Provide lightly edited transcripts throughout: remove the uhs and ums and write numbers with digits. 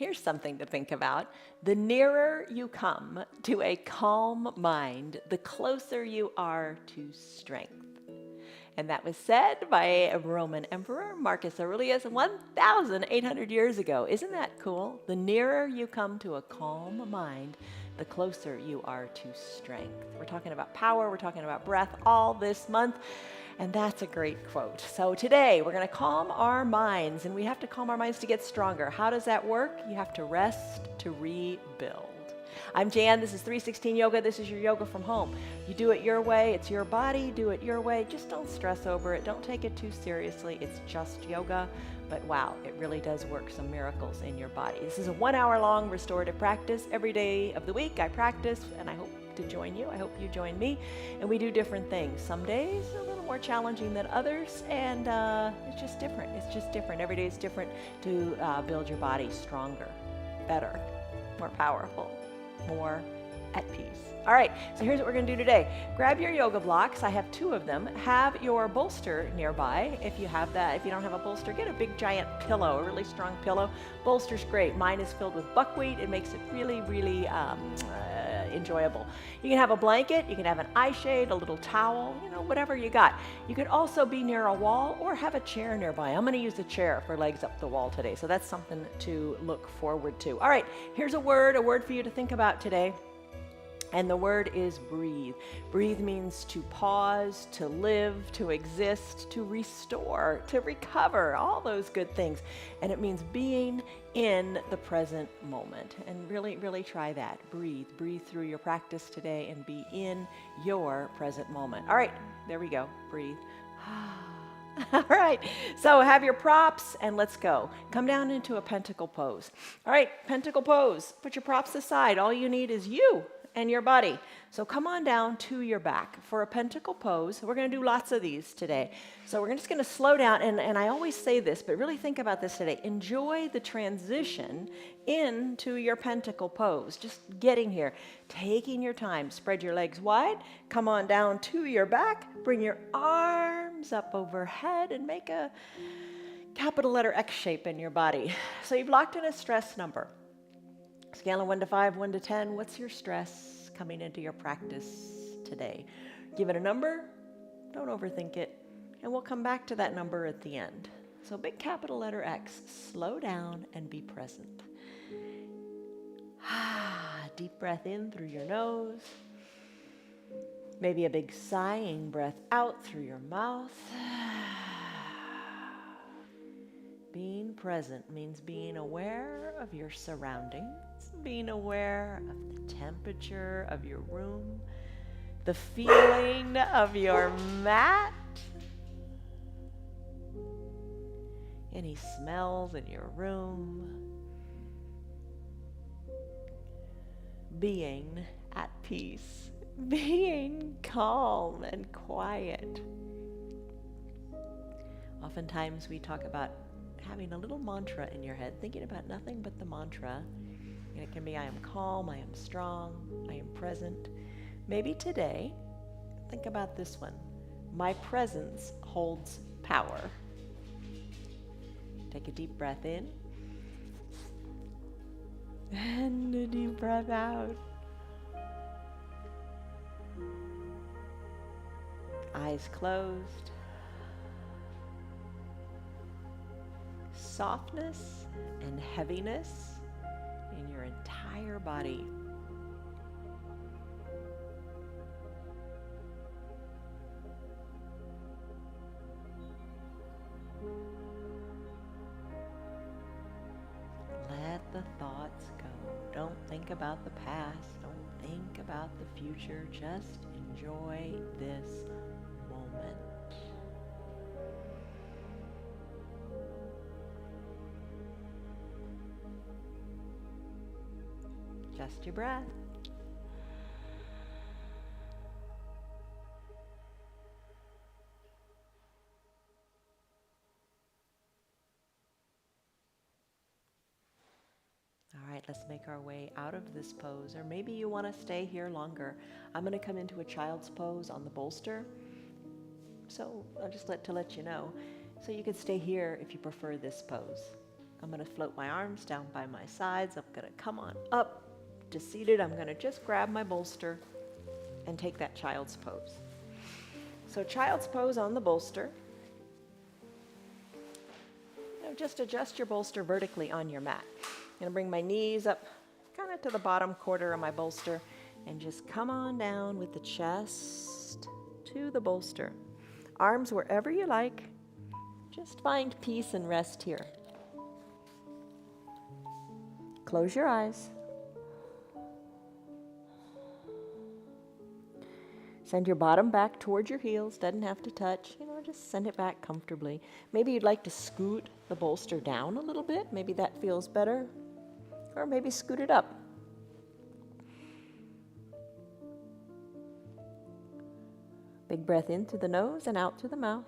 Here's something to think about. The nearer you come to a calm mind, the closer you are to strength. And that was said by a Roman emperor, Marcus Aurelius, 1,800 years ago. Isn't that cool? The nearer you come to a calm mind, the closer you are to strength. We're talking about power, we're talking about breath all this month, and that's a great quote. So today, we're going to calm our minds, and we have to calm our minds to get stronger. How does that work? You have to rest to rebuild. I'm Jan, this is 316 Yoga, this is your yoga from home. You do it your way, it's your body, do it your way. Just don't stress over it, don't take it too seriously, it's just yoga. But wow, it really does work some miracles in your body. This is a 1 hour long restorative practice. Every day of the week I practice, and I hope to join you. I hope you join me. And we do different things. Some days a little more challenging than others, and it's just different. It's just different. Every day is different to build your body stronger, better, more powerful, more at peace. All right, so here's what we're going to do today. Grab your yoga blocks. I have 2 of them. Have your bolster nearby. If you have that, if you don't have a bolster, get a big giant pillow, a really strong pillow. Bolster's great. Mine is filled with buckwheat. It makes it really, really enjoyable. You can have a blanket, you can have an eye shade, a little towel, whatever you got. You could also be near a wall or have a chair nearby. I'm going to use a chair for legs up the wall today, so that's something to look forward to. All right, here's a word for you to think about today. And the word is breathe. Breathe means to pause, to live, to exist, to restore, to recover, all those good things. And it means being in the present moment. And really, really try that. Breathe. Breathe through your practice today and be in your present moment. All right, there we go. Breathe. All right, so have your props and let's go. Come down into a pentacle pose. All right, pentacle pose. Put your props aside. All you need is you and your body. So come on down to your back for a pentacle pose. We're going to do lots of these today. So we're just going to slow down, and I always say this, but really think about this today. Enjoy the transition into your pentacle pose. Just getting here, taking your time. Spread your legs wide. Come on down to your back. Bring your arms up overhead and make a capital letter X shape in your body. So you've locked in a stress number. Scale of 1 to 5, 1 to 10, what's your stress coming into your practice today? Give it a number, don't overthink it, and we'll come back to that number at the end. So big capital letter X, slow down and be present. Deep breath in through your nose. Maybe a big sighing breath out through your mouth. Being present means being aware of your surroundings, being aware of the temperature of your room, the feeling of your mat, any smells in your room, being at peace, being calm and quiet. Oftentimes we talk about having a little mantra in your head, thinking about nothing but the mantra. And it can be, I am calm, I am strong, I am present. Maybe today, think about this one. My presence holds power. Take a deep breath in. And a deep breath out. Eyes closed. Softness and heaviness in your entire body. Let the thoughts go. Don't think about the past. Don't think about the future. Just enjoy this moment. Just your breath. All right, let's make our way out of this pose, or maybe you want to stay here longer. I'm going to come into a child's pose on the bolster. So I'll just let you know. So you could stay here if you prefer this pose. I'm going to float my arms down by my sides. I'm going to come on up to seated. I'm going to just grab my bolster and take that child's pose. So child's pose on the bolster. Just adjust your bolster vertically on your mat. I'm going to bring my knees up kind of to the bottom quarter of my bolster and just come on down with the chest to the bolster. Arms wherever you like. Just find peace and rest here. Close your eyes. Send your bottom back towards your heels. Doesn't have to touch. Just send it back comfortably. Maybe you'd like to scoot the bolster down a little bit. Maybe that feels better. Or maybe scoot it up. Big breath in through the nose and out through the mouth.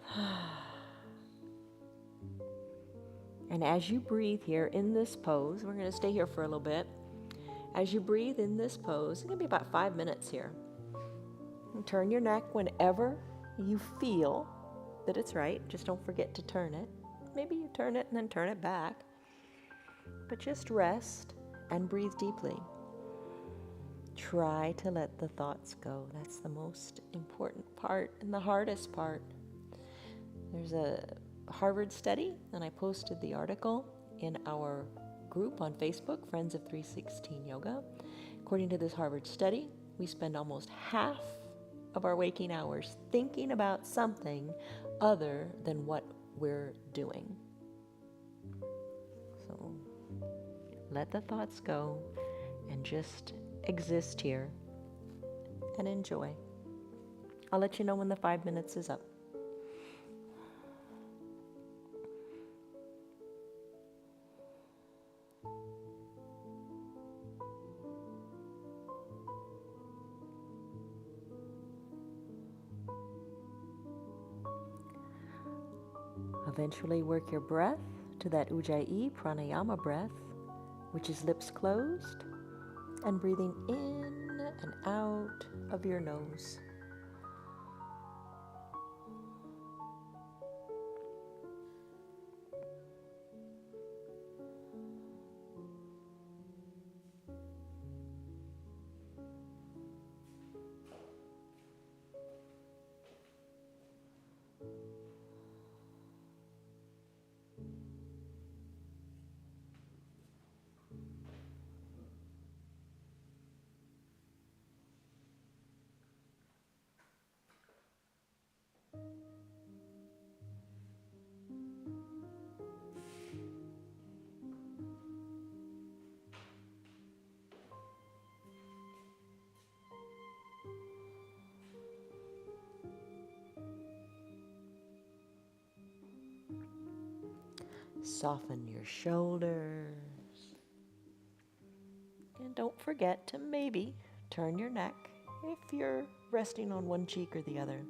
And as you breathe here in this pose, we're going to stay here for a little bit. As you breathe in this pose, it's going to be about 5 minutes here. And turn your neck whenever you feel that it's right. Just don't forget to turn it. Maybe you turn it and then turn it back. But just rest and breathe deeply. Try to let the thoughts go. That's the most important part and the hardest part. There's a Harvard study, and I posted the article in our group on Facebook, Friends of 316 Yoga. According to this Harvard study, we spend almost half of our waking hours thinking about something other than what we're doing. So let the thoughts go and just exist here and enjoy. I'll let you know when the 5 minutes is up. Eventually work your breath to that Ujjayi pranayama breath, which is lips closed and breathing in and out of your nose. Soften your shoulders. And don't forget to maybe turn your neck if you're resting on one cheek or the other.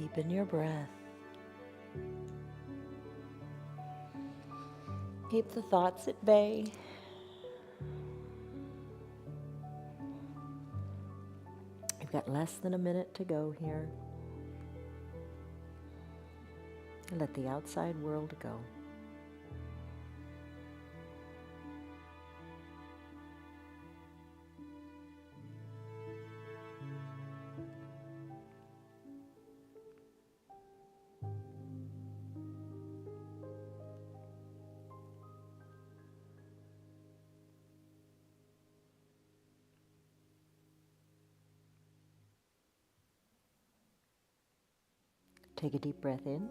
Deepen your breath. Keep the thoughts at bay. You've got less than a minute to go here. Let the outside world go. Take a deep breath in.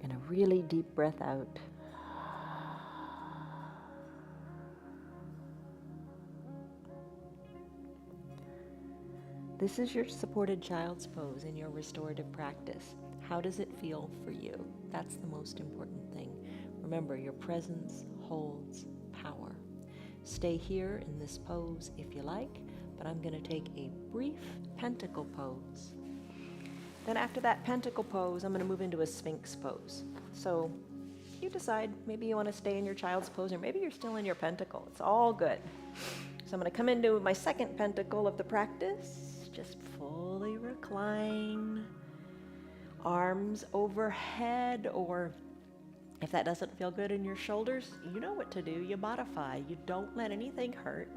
And a really deep breath out. This is your supported child's pose in your restorative practice. How does it feel for you? That's the most important thing. Remember, your presence holds power. Stay here in this pose if you like, but I'm going to take a brief pentacle pose. Then after that pentacle pose, I'm going to move into a sphinx pose. So you decide, maybe you want to stay in your child's pose, or maybe you're still in your pentacle. It's all good. So I'm going to come into my second pentacle of the practice. Just fully recline. Arms overhead, or if that doesn't feel good in your shoulders, you know what to do. You modify. You don't let anything hurt.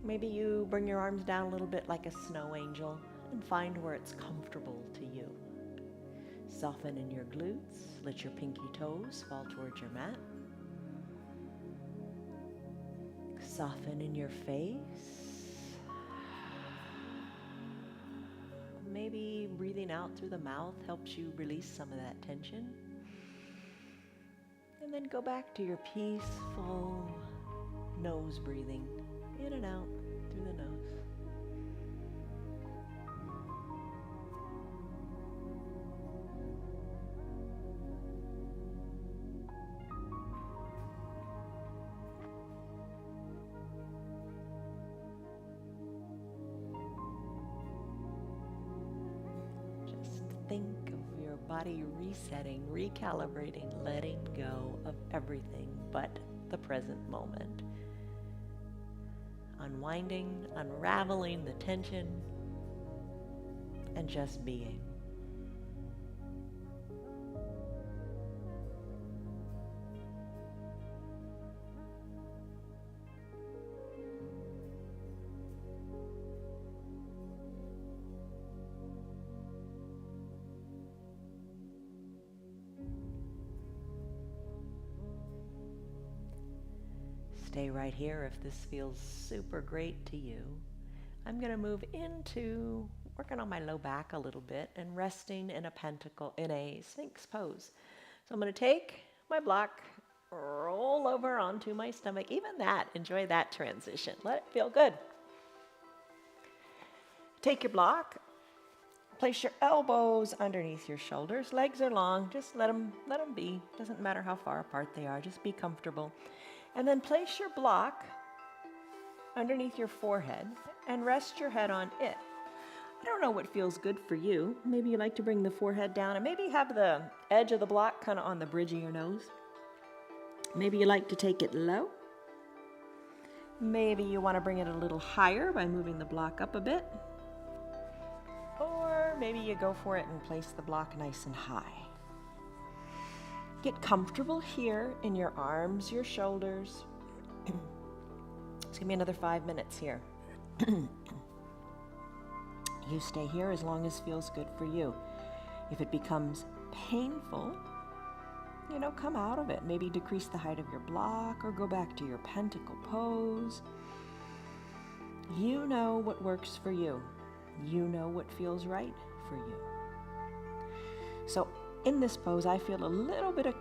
Maybe you bring your arms down a little bit like a snow angel and find where it's comfortable to you. Soften in your glutes. Let your pinky toes fall towards your mat. Soften in your face. Maybe breathing out through the mouth helps you release some of that tension. And then go back to your peaceful nose breathing, in and out through the nose. Just think of your body resetting, recalibrating, letting go of everything but the present moment. Unwinding, unraveling the tension, and just being. Stay right here if this feels super great to you. I'm going to move into working on my low back a little bit and resting in a pentacle, in a sphinx pose. So I'm going to take my block, roll over onto my stomach. Even that, enjoy that transition. Let it feel good. Take your block, place your elbows underneath your shoulders. Legs are long, just let them be. Doesn't matter how far apart they are, just be comfortable. And then place your block underneath your forehead and rest your head on it. I don't know what feels good for you. Maybe you like to bring the forehead down and maybe have the edge of the block kind of on the bridge of your nose. Maybe you like to take it low. Maybe you want to bring it a little higher by moving the block up a bit. Or maybe you go for it and place the block nice and high. Get comfortable here in your arms, your shoulders. It's gonna be another 5 minutes here. You stay here as long as feels good for you. If it becomes painful, come out of it. Maybe decrease the height of your block or go back to your pentacle pose. You know what works for you. You know what feels right for you. So in this pose, I feel a little bit of,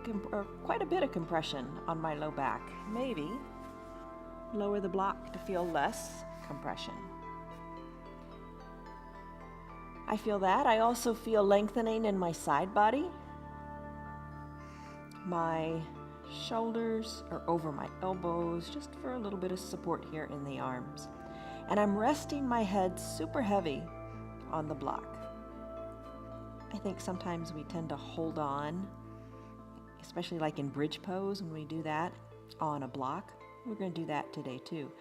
quite a bit of compression on my low back. Maybe lower the block to feel less compression. I feel that. I also feel lengthening in my side body. My shoulders are over my elbows, just for a little bit of support here in the arms. And I'm resting my head super heavy on the block. I think sometimes we tend to hold on, especially like in bridge pose when we do that on a block. We're going to do that today too.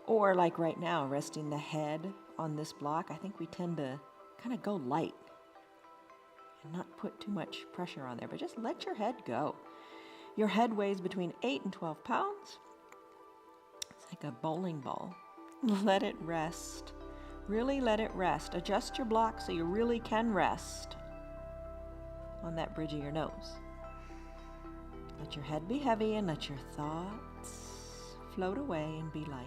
Or like right now, resting the head on this block, I think we tend to kind of go light and not put too much pressure on there, but just let your head go. Your head weighs between 8 and 12 pounds. It's like a bowling ball. Let it rest. Really let it rest. Adjust your block so you really can rest on that bridge of your nose. Let your head be heavy and let your thoughts float away and be light.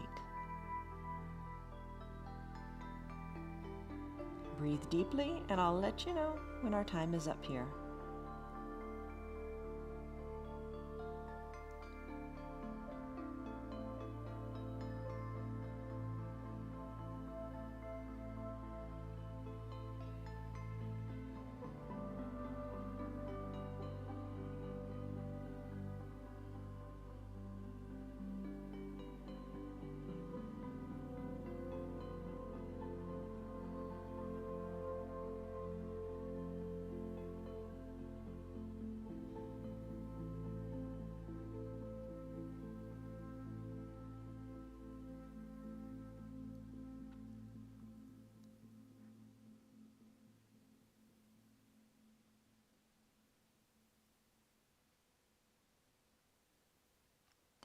Breathe deeply, and I'll let you know when our time is up here.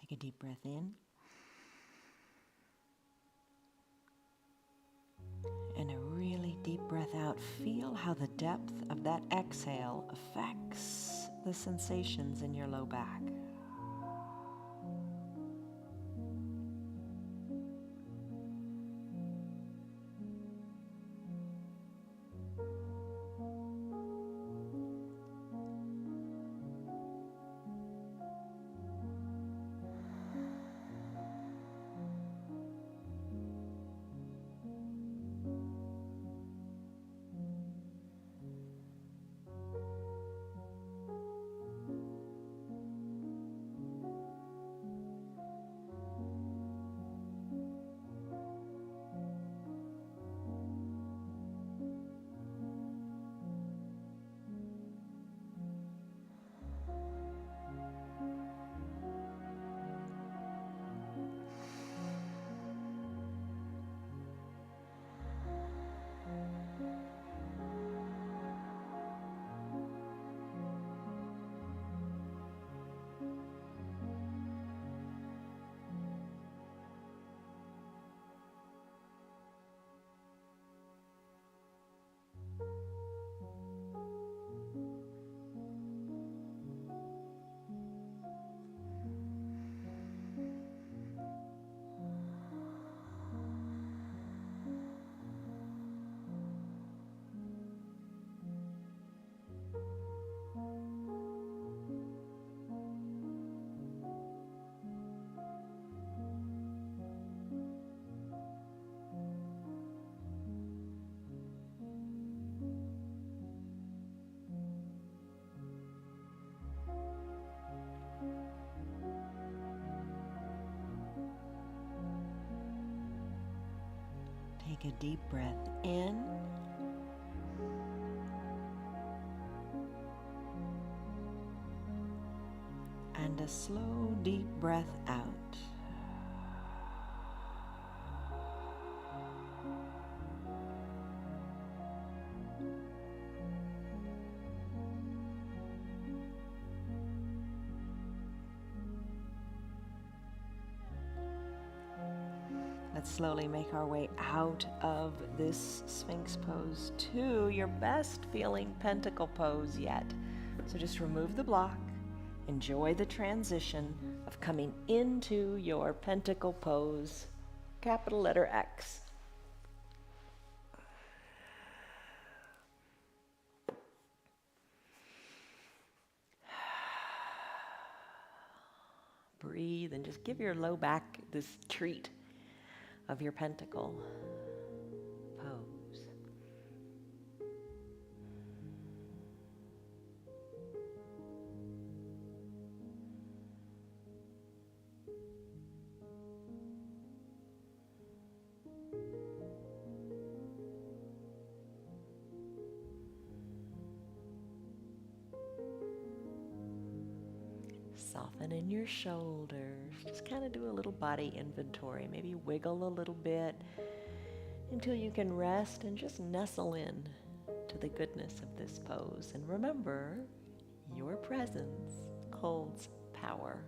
Take a deep breath in. And a really deep breath out. Feel how the depth of that exhale affects the sensations in your low back. Take a deep breath in. And a slow, deep breath out. Let's slowly make our way out of this Sphinx pose to your best feeling pentacle pose yet. So just remove the block. Enjoy the transition of coming into your pentacle pose, capital letter X. Breathe and just give your low back this treat of your pentacle pose. Soften in your shoulders. Just kind of do a little body inventory. Maybe wiggle a little bit until you can rest and just nestle in to the goodness of this pose. And remember, your presence holds power.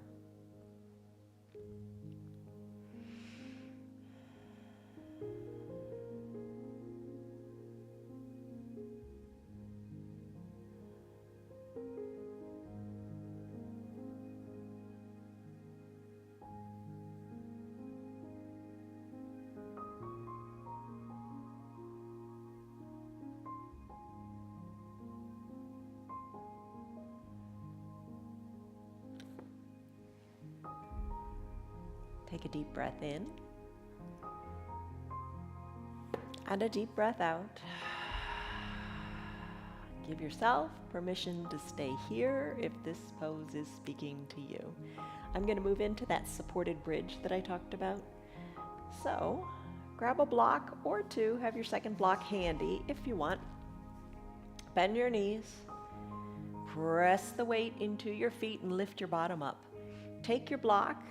Take a deep breath in and a deep breath out. Give yourself permission to stay here if this pose is speaking to you. I'm going to move into that supported bridge that I talked about. So grab a block or two, have your second block handy if you want. Bend your knees, press the weight into your feet and lift your bottom up. Take your block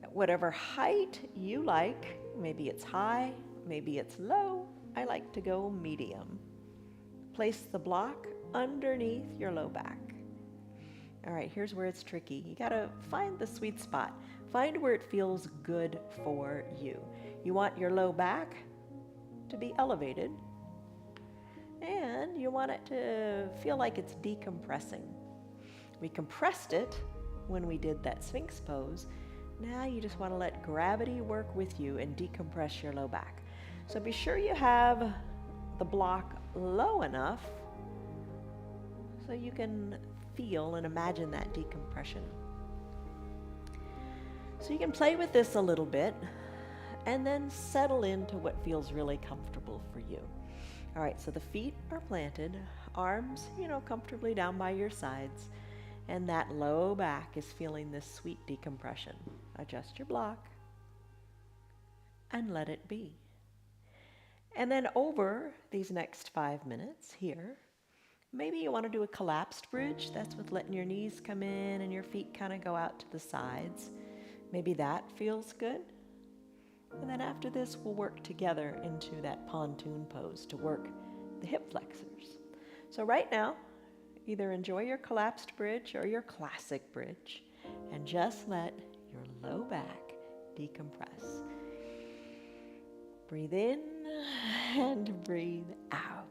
at whatever height you like. Maybe it's high, maybe it's low. I like to go medium. Place the block underneath your low back. All right, here's where it's tricky. You gotta find the sweet spot. Find where it feels good for you. You want your low back to be elevated, and you want it to feel like it's decompressing. We compressed it when we did that Sphinx pose. Now you just want to let gravity work with you and decompress your low back. So be sure you have the block low enough so you can feel and imagine that decompression. So you can play with this a little bit and then settle into what feels really comfortable for you. All right, so the feet are planted, arms, comfortably down by your sides, and that low back is feeling this sweet decompression. Adjust your block and let it be. And then over these next 5 minutes here, maybe you want to do a collapsed bridge. That's with letting your knees come in and your feet kind of go out to the sides. Maybe that feels good. And then after this, we'll work together into that pontoon pose to work the hip flexors. So right now, either enjoy your collapsed bridge or your classic bridge and just let your low back decompress. Breathe in and breathe out.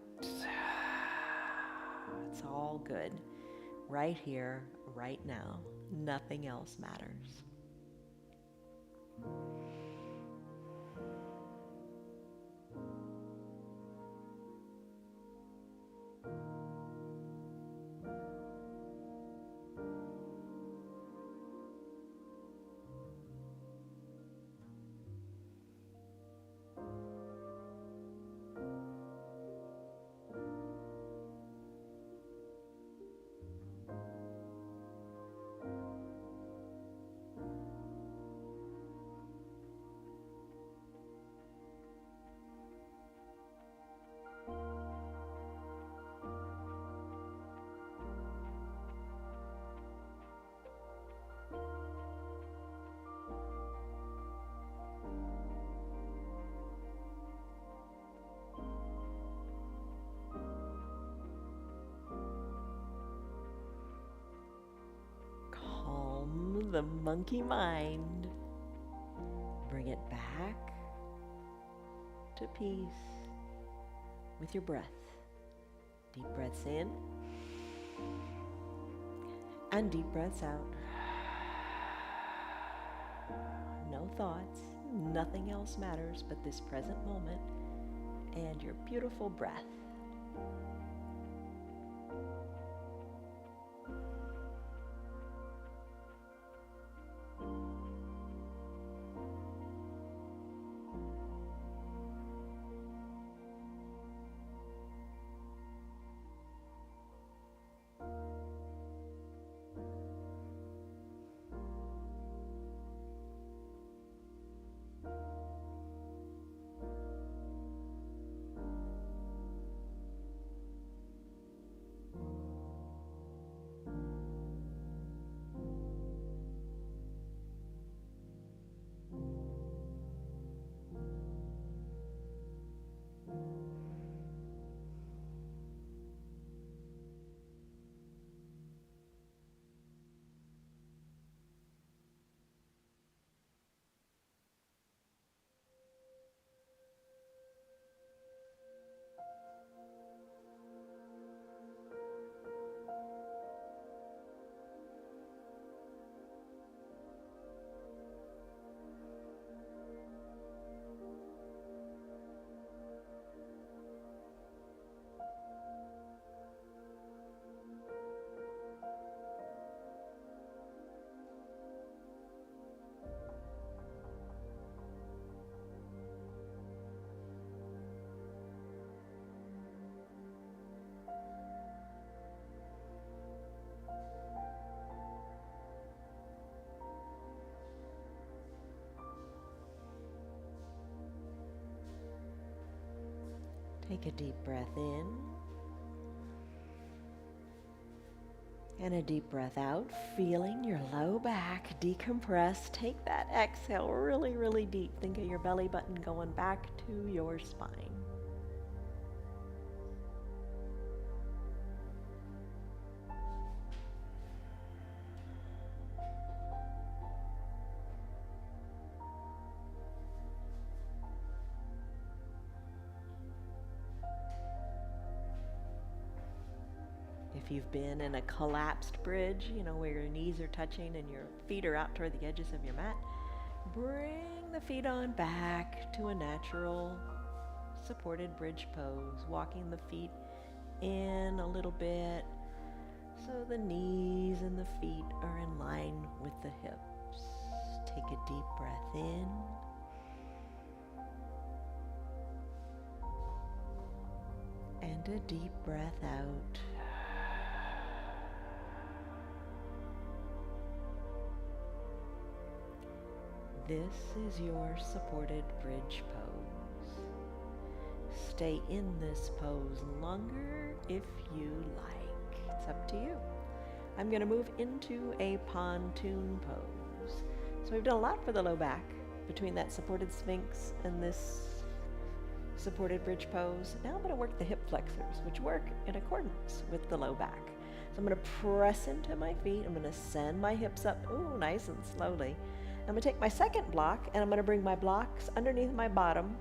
It's all good. Right here, right now. Nothing else matters. The monkey mind. Bring it back to peace with your breath. Deep breaths in and deep breaths out. No thoughts, nothing else matters but this present moment and your beautiful breath. Take a deep breath in. And a deep breath out, feeling your low back decompress. Take that exhale really, really deep. Think of your belly button going back to your spine. If you've been in a collapsed bridge, where your knees are touching and your feet are out toward the edges of your mat, bring the feet on back to a natural supported bridge pose, walking the feet in a little bit so the knees and the feet are in line with the hips. Take a deep breath in. And a deep breath out. This is your supported bridge pose. Stay in this pose longer if you like. It's up to you. I'm going to move into a pontoon pose. So we've done a lot for the low back between that supported sphinx and this supported bridge pose. Now I'm going to work the hip flexors, which work in accordance with the low back. So I'm going to press into my feet. I'm going to send my hips up, nice and slowly. I'm going to take my second block and I'm going to bring my blocks underneath my bottom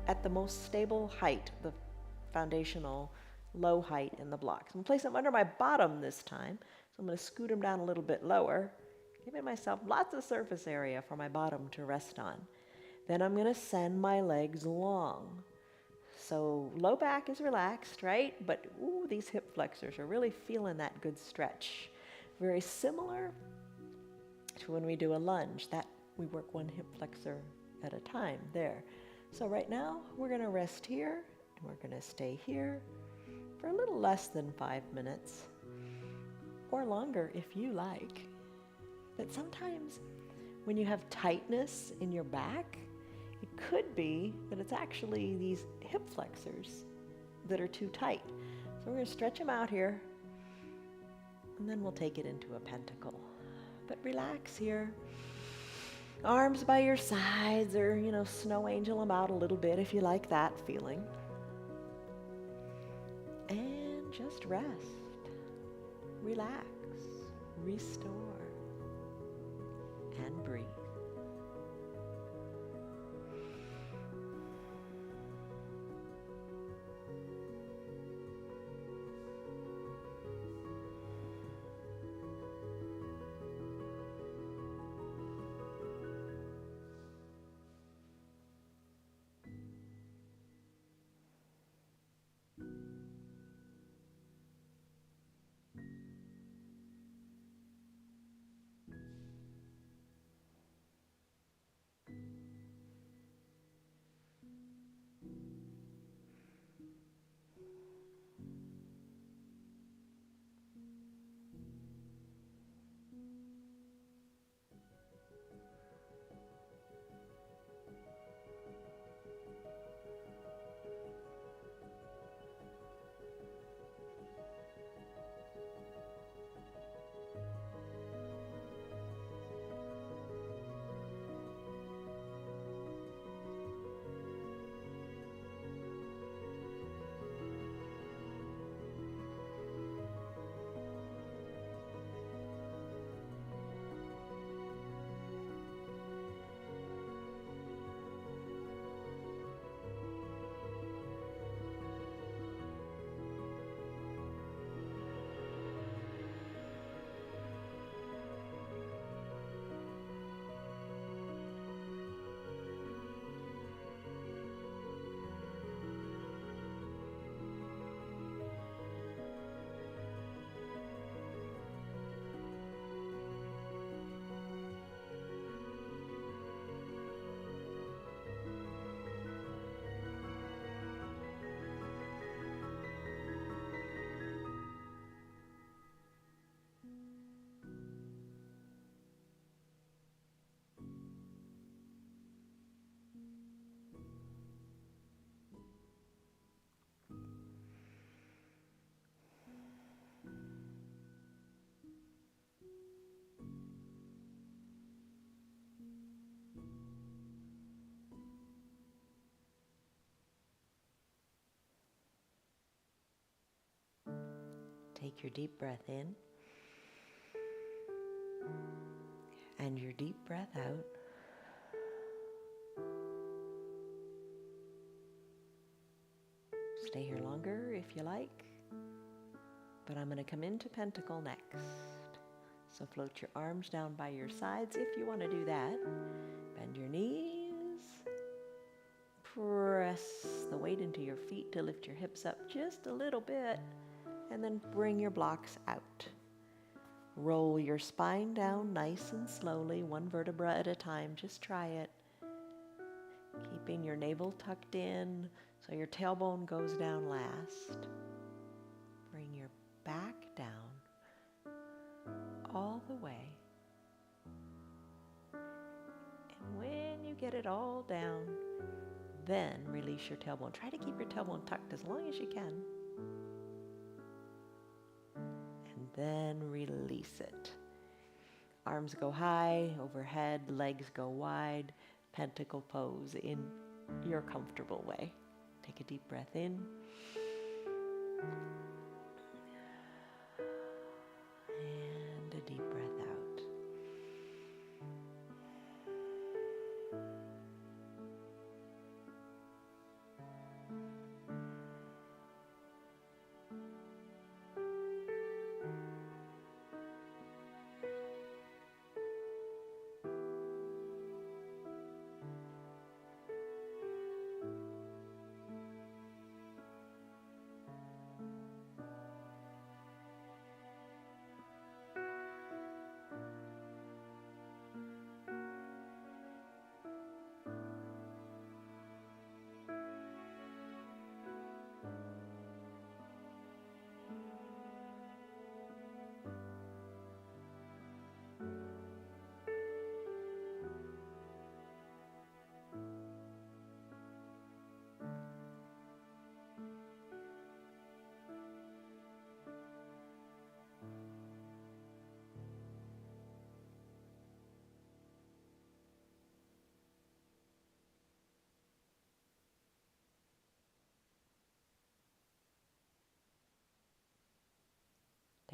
at the most stable height, the foundational low height in the blocks. I'm going to place them under my bottom this time. So I'm going to scoot them down a little bit lower, giving myself lots of surface area for my bottom to rest on. Then I'm going to send my legs long. So low back is relaxed, right? But these hip flexors are really feeling that good stretch. Very similar to when we do a lunge. That we work one hip flexor at a time there. So right now we're going to rest here and we're going to stay here for a little less than 5 minutes or longer if you like. But sometimes when you have tightness in your back, it could be that it's actually these hip flexors that are too tight. So we're going to stretch them out here and then we'll take it into a pentacle. But relax here. Arms by your sides or, snow angel them out a little bit if you like that feeling. And just rest. Relax. Restore. And breathe. Take your deep breath in and your deep breath out. Stay here longer if you like, but I'm going to come into Pentacle next. So float your arms down by your sides if you want to do that. Bend your knees. Press the weight into your feet to lift your hips up just a little bit, and then bring your blocks out. Roll your spine down nice and slowly, one vertebra at a time. Just try it. Keeping your navel tucked in so your tailbone goes down last. Bring your back down all the way. And when you get it all down, then release your tailbone. Try to keep your tailbone tucked as long as you can. And then release it. Arms go high, overhead, legs go wide. Pentacle pose in your comfortable way. Take a deep breath in. And a deep breath out.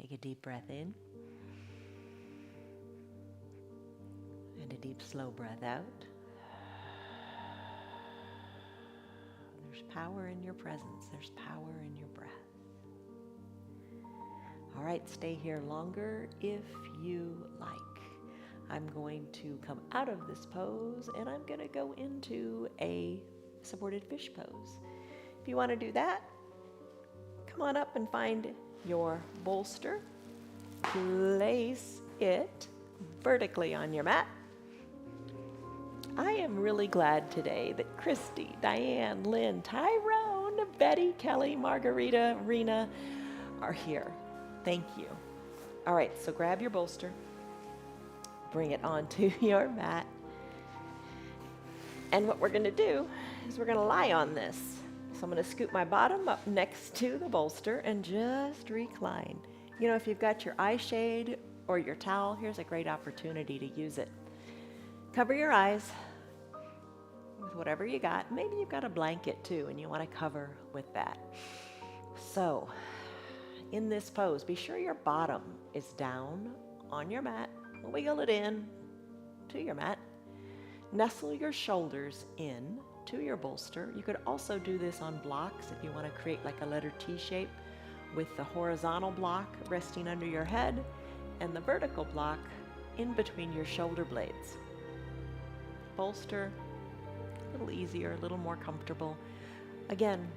Take a deep breath in and a deep, slow breath out. There's power in your presence. There's power in your breath. All right, stay here longer if you like. I'm going to come out of this pose and I'm going to go into a supported fish pose. If you want to do that, come on up and find your bolster. Place it vertically on your mat. I am really glad today that Christy, Diane, Lynn, Tyrone, Betty, Kelly, Margarita, Rena are here. Thank you. All right, so grab your bolster, bring it onto your mat, and what we're going to do is we're going to lie on this. So I'm going to scoop my bottom up next to the bolster and just recline. You know, if you've got your eye shade or your towel, here's a great opportunity to use it. Cover your eyes with whatever you got. Maybe you've got a blanket too and you want to cover with that. So in this pose, be sure your bottom is down on your mat. Wiggle it in to your mat. Nestle your shoulders in to your bolster. You could also do this on blocks if you want to create like a letter T shape with the horizontal block resting under your head and the vertical block in between your shoulder blades. Bolster, a little easier, a little more comfortable. Again,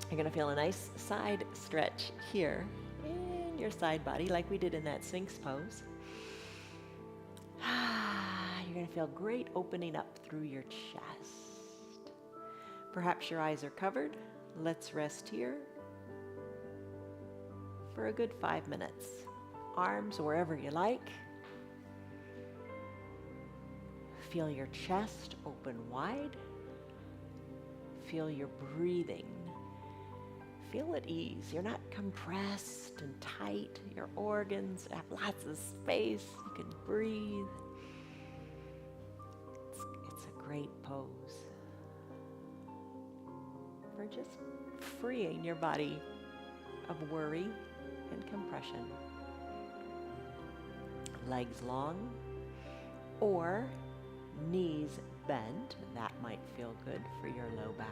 you're going to feel a nice side stretch here in your side body like we did in that Sphinx pose. You're going to feel great opening up through your chest. Perhaps your eyes are covered. Let's rest here for a good 5 minutes. Arms wherever you like. Feel your chest open wide. Feel your breathing. Feel at ease. You're not compressed and tight. Your organs have lots of space. You can breathe. It's a great pose for just freeing your body of worry and compression. Legs long or knees bent. That might feel good for your low back.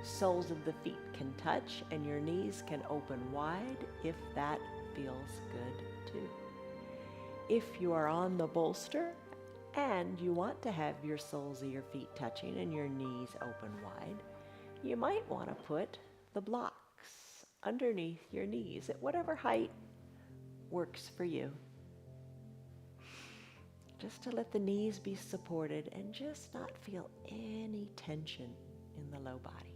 Soles of the feet can touch and your knees can open wide if that feels good too. If you are on the bolster and you want to have your soles of your feet touching and your knees open wide, you might want to put the blocks underneath your knees at whatever height works for you. Just to let the knees be supported and just not feel any tension in the low body.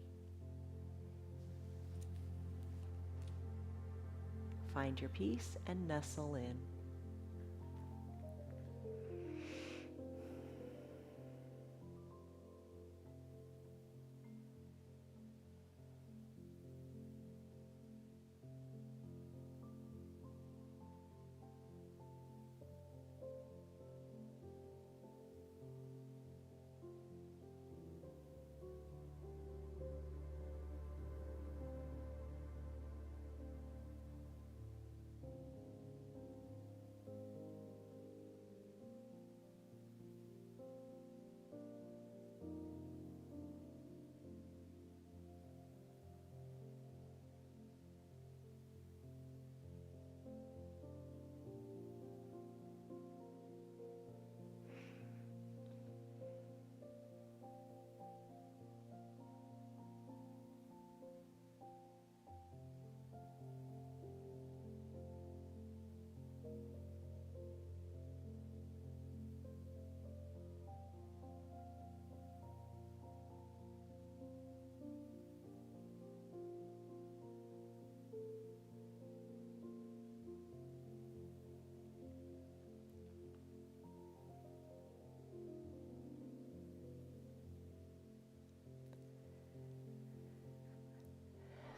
Find your peace and nestle in.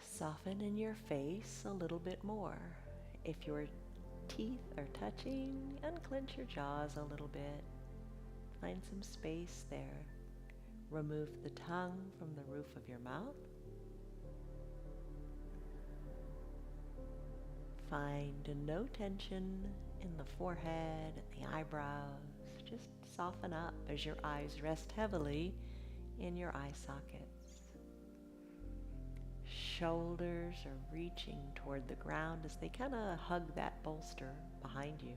Soften in your face a little bit more. If your teeth are touching, unclench your jaws a little bit. Find some space there. Remove the tongue from the roof of your mouth. Find no tension in the forehead and the eyebrows. Just soften up as your eyes rest heavily in your eye sockets. Shoulders are reaching toward the ground as they kind of hug that bolster behind you.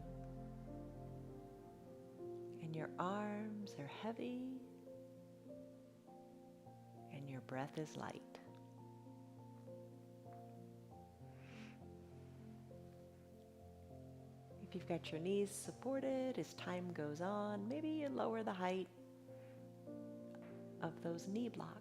And your arms are heavy and your breath is light. If you've got your knees supported, as time goes on, maybe you lower the height of those knee blocks.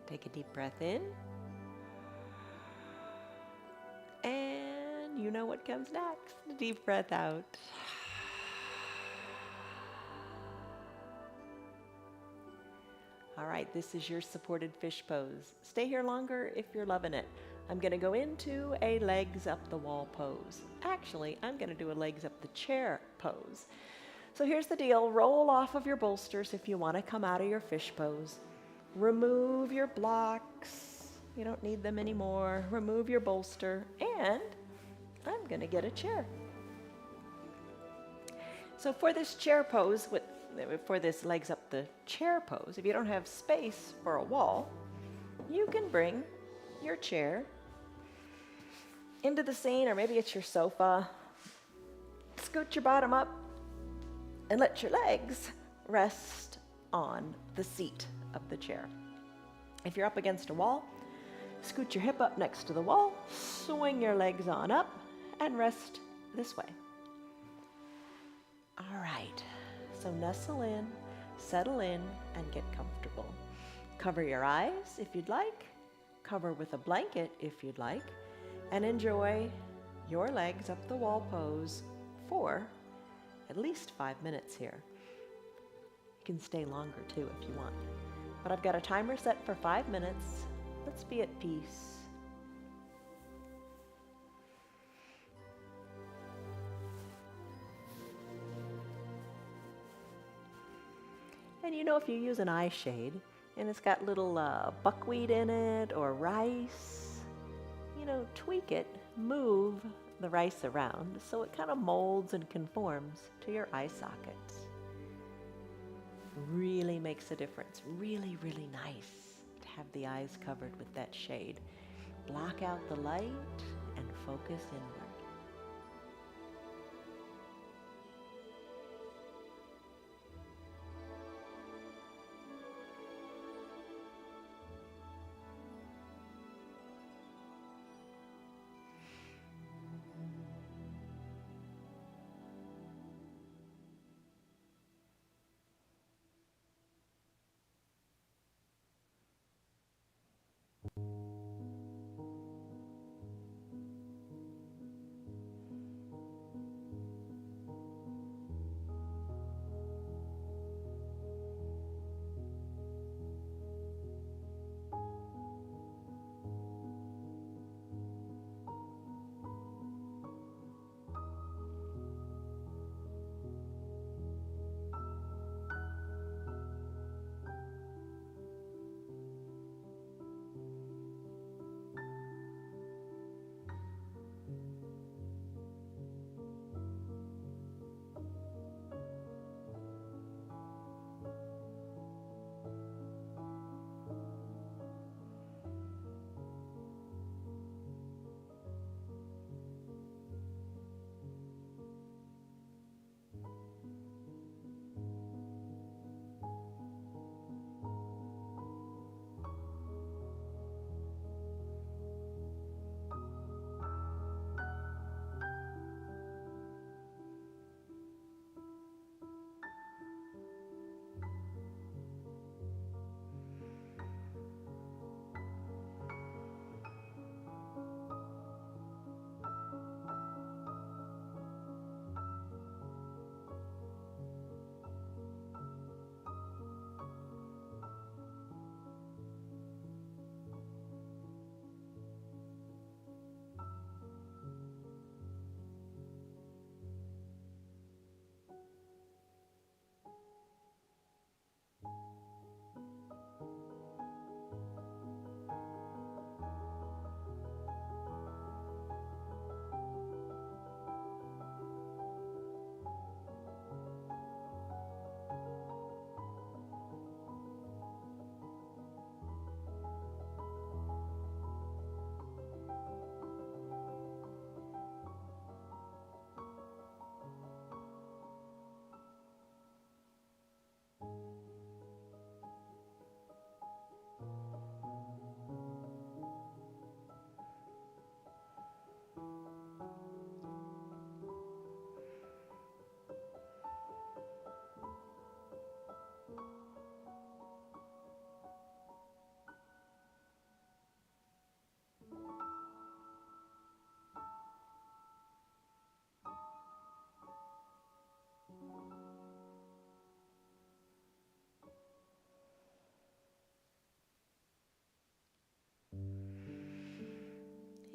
Take a deep breath in. And you know what comes next. Deep breath out. All right, this is your supported fish pose. Stay here longer if you're loving it. I'm going to go into a legs up the wall pose. Actually, I'm going to do a legs up the chair pose. So here's the deal. Roll off of your bolsters if you want to come out of your fish pose. Remove your blocks. You don't need them anymore. Remove your bolster. And I'm going to get a chair. So for this chair pose, for this legs up the chair pose, if you don't have space for a wall, you can bring your chair into the scene, or maybe it's your sofa. Scoot your bottom up and let your legs rest on the seat of the chair. If you're up against a wall, scoot your hip up next to the wall, swing your legs on up, and rest this way. All right, so nestle in, settle in, and get comfortable. Cover your eyes if you'd like, cover with a blanket if you'd like, and enjoy your legs up the wall pose for at least 5 minutes here. You can stay longer too if you want. But I've got a timer set for 5 minutes. Let's be at peace. And you know, if you use an eye shade and it's got little buckwheat in it or rice, you know, tweak it, move the rice around so it kind of molds and conforms to your eye sockets. Really makes a difference. Really, really nice to have the eyes covered with that shade. Block out the light and focus inward.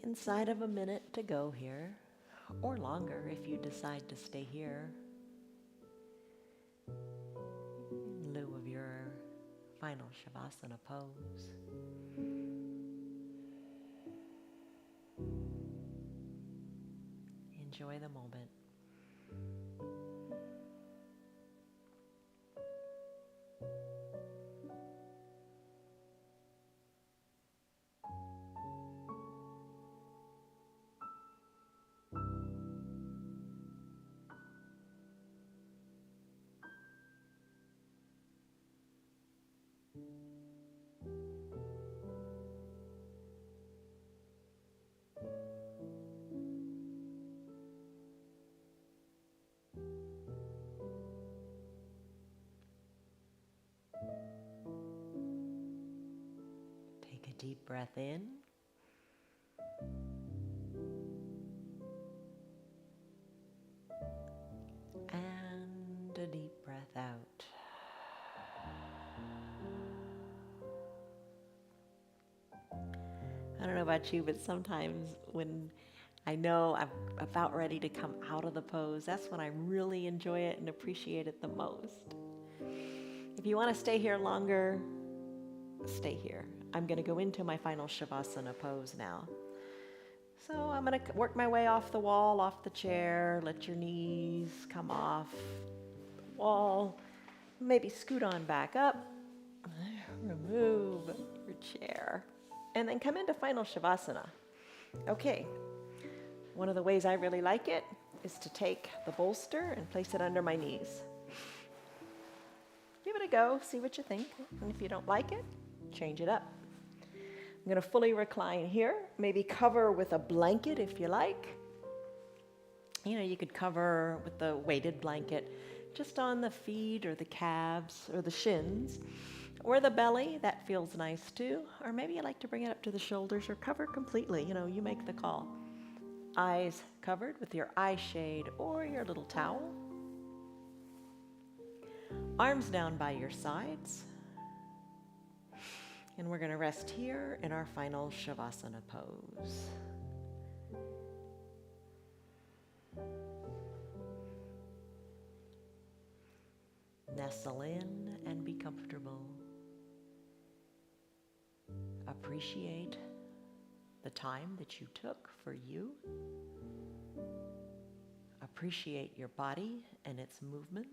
Inside of a minute to go here, or longer if you decide to stay here in lieu of your final Shavasana pose. Enjoy the moment. deep breath in. And a deep breath out. I don't know about you, but sometimes when I know I'm about ready to come out of the pose, that's when I really enjoy it and appreciate it the most. If you want to stay here longer, stay here. I'm going to go into my final Shavasana pose now. So I'm going to work my way off the wall, off the chair. Let your knees come off the wall. Maybe scoot on back up. Remove your chair. And then come into final Shavasana. Okay. One of the ways I really like it is to take the bolster and place it under my knees. Give it a go, see what you think. And if you don't like it, change it up. I'm going to fully recline here. Maybe cover with a blanket if you like. You could cover with the weighted blanket just on the feet or the calves or the shins or the belly. That feels nice too. Or maybe you like to bring it up to the shoulders or cover completely. You make the call. Eyes covered with your eye shade or your little towel. Arms down by your sides. And we're going to rest here in our final Shavasana pose. Nestle in and be comfortable. Appreciate the time that you took for you. Appreciate your body and its movement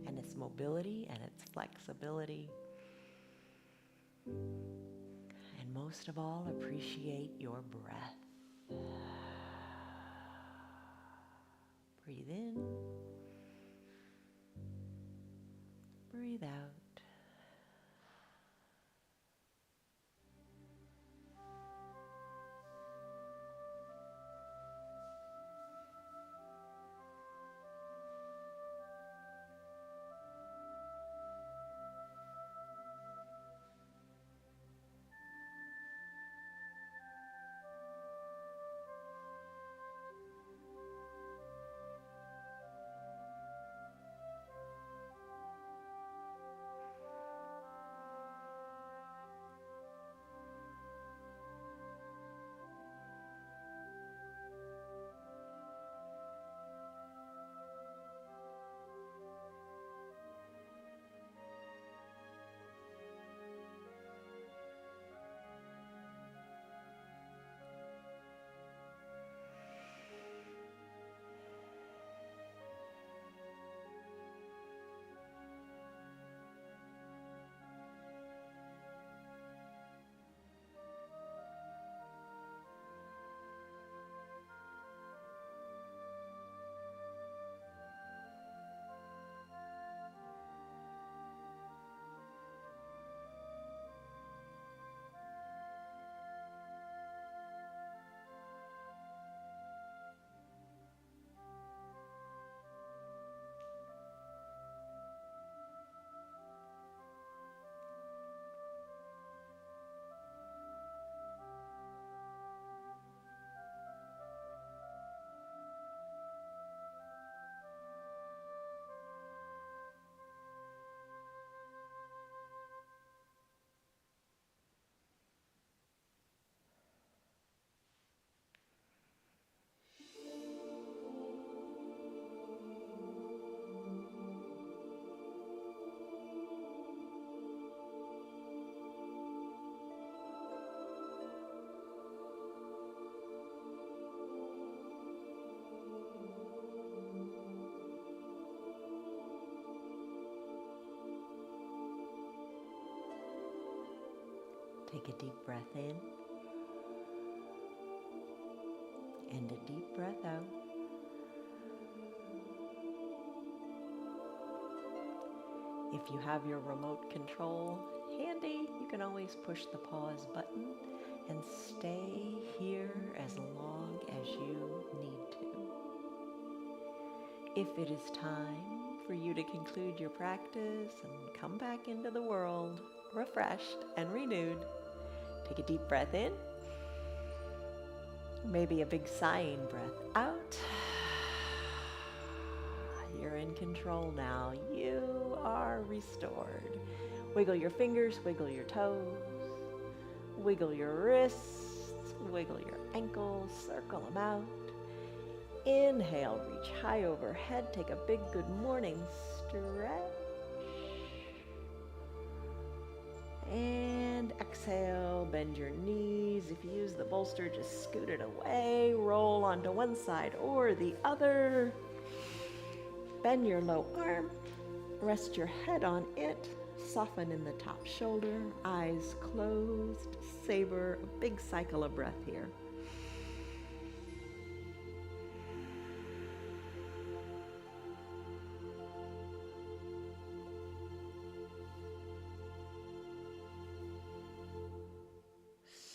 and its mobility and its flexibility. And most of all, appreciate your breath. Breathe in. Breathe out. Take a deep breath in and a deep breath out. If you have your remote control handy, you can always push the pause button and stay here as long as you need to. If it is time for you to conclude your practice and come back into the world, refreshed, and renewed. Take a deep breath in. Maybe a big sighing breath out. You're in control now. You are restored. Wiggle your fingers, wiggle your toes, wiggle your wrists, wiggle your ankles, circle them out. Inhale, reach high overhead, take a big good morning stretch. And exhale, bend your knees. If you use the bolster, just scoot it away. Roll onto one side or the other. Bend your low arm. Rest your head on it. Soften in the top shoulder. Eyes closed. Savor a big cycle of breath here.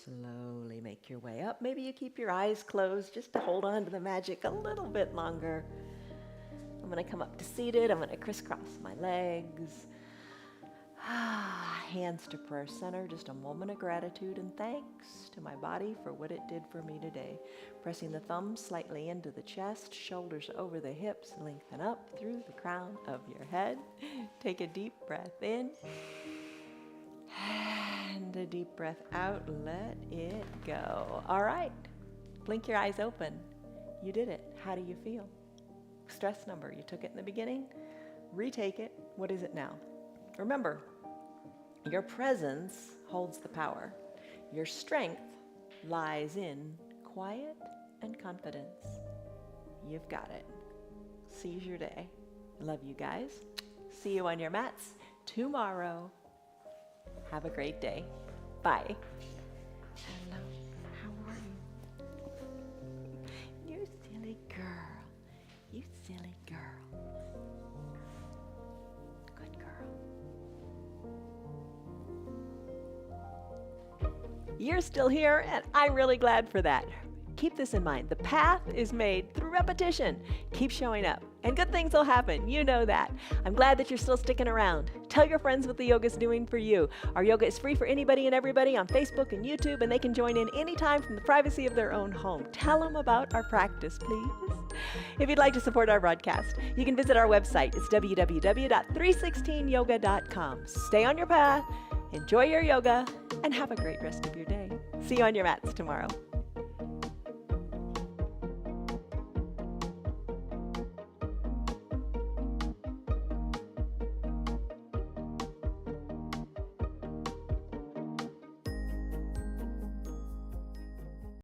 Slowly make your way up. Maybe you keep your eyes closed just to hold on to the magic a little bit longer. I'm going to come up to seated. I'm going to crisscross my legs. Hands to prayer center. Just a moment of gratitude and thanks to my body for what it did for me today. Pressing the thumbs slightly into the chest, shoulders over the hips, lengthen up through the crown of your head. Take a deep breath in. And a deep breath out. Let it go. All right. Blink your eyes open. You did it. How do you feel? Stress number. You took it in the beginning. Retake it. What is it now? Remember, your presence holds the power. Your strength lies in quiet and confidence. You've got it. Seize your day. Love you guys. See you on your mats tomorrow. Have a great day. Bye. Hello. How are you? You silly girl. You silly girl. Good girl. You're still here, and I'm really glad for that. Keep this in mind. The path is made through repetition. Keep showing up, and good things will happen. You know that. I'm glad that you're still sticking around. Tell your friends what the yoga's doing for you. Our yoga is free for anybody and everybody on Facebook and YouTube, and they can join in anytime from the privacy of their own home. Tell them about our practice, please. If you'd like to support our broadcast, you can visit our website. It's www.316yoga.com. Stay on your path, enjoy your yoga, and have a great rest of your day. See you on your mats tomorrow.